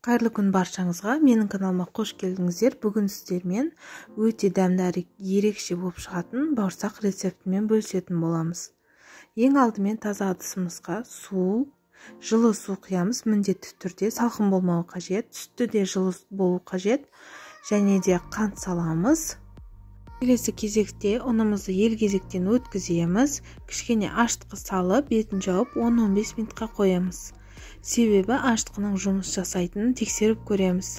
Қайырлы күн баршаңызға, менің каналыма қош келдіңіздер. Бүгін сіздермен өте дәмді әрі ерекше болып шығатын бауырсақ рецептімен бөлісетін боламыз. Ең алдымен таза ыдысымызға жылы су құямыз. Міндетті түрде салқын болмауы қажет, сүті де жылы болу қажет, және де қант саламыз. Келесі кезекте ұнымызды елгезектен өткіземіз. Кішкене аштыққа салып, бетін жауып 10-15 минутқа қоямыз. Себебі аштықның жұмыс жасайтынын тексеріп көреміз.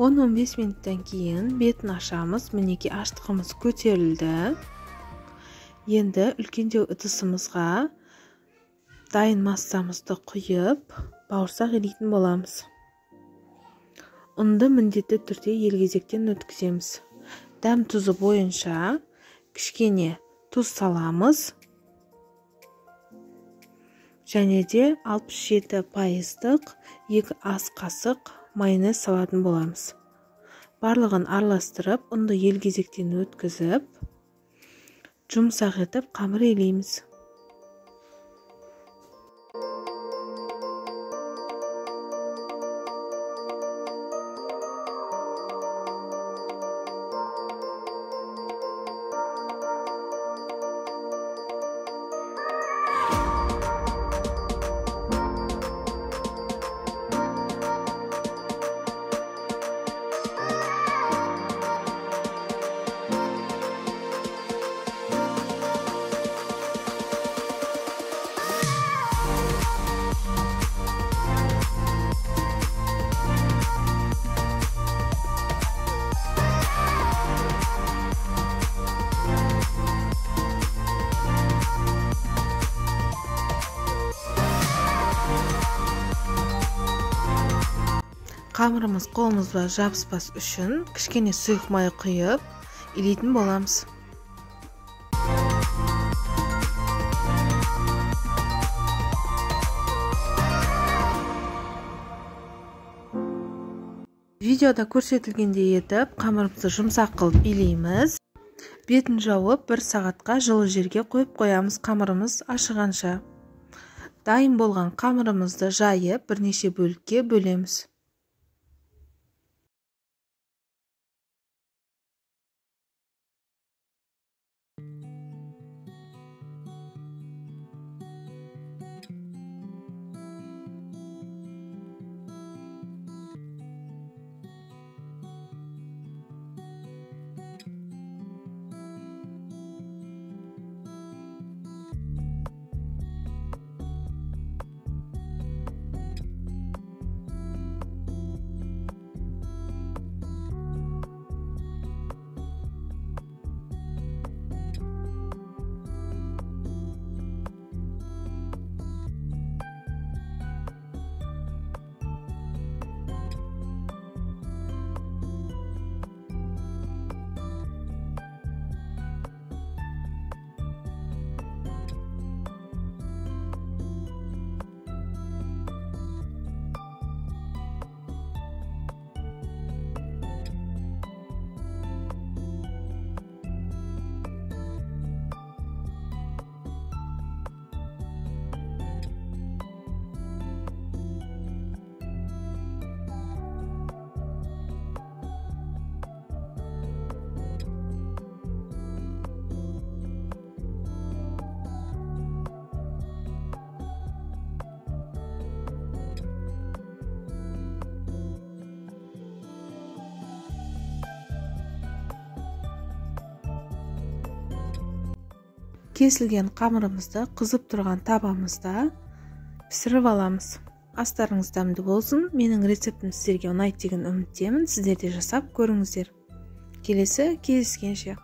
Он 15 минуттан кейін бетін ашамыз. Мінеки аштығымыз көтерілді. Енді үлкендеу ыдысымызға дайын массамызды құйып, бауырсақ илейтін боламыз. Ұнды міндетті түрде елгезектен өткіземіз. Дәм тұзы бойынша кішкене тұз саламыз. Және де 67% 2 ас қасық майонез салатын боламыз. Барлығын араластырып, ұнды елгезектен өткізіп, жұмсақ етіп қамыр илейміз. Қамырымыз қолымызға жабыспас үшін кішкене сұйық май құйып илейтін боламыз. Видеода көрсетілгендей етіп, қамырымызды жұмсақ қылып илейміз. Бетін жауып 1 сағатқа жылы жерге қойып қоямыз, қамырымыз ашығанша. Дайын болған қамырымызды жайып бірнеше бөлікке бөлеміз. Кесілген қамырымызды қызып тұрған табамызда пісіріп аламыз. Астарыңыз дәмді болсын. Менің рецептім сіздерге ұнайды деген үміттемін. Сіздер де жасап көріңіздер. Келесі кездескенше.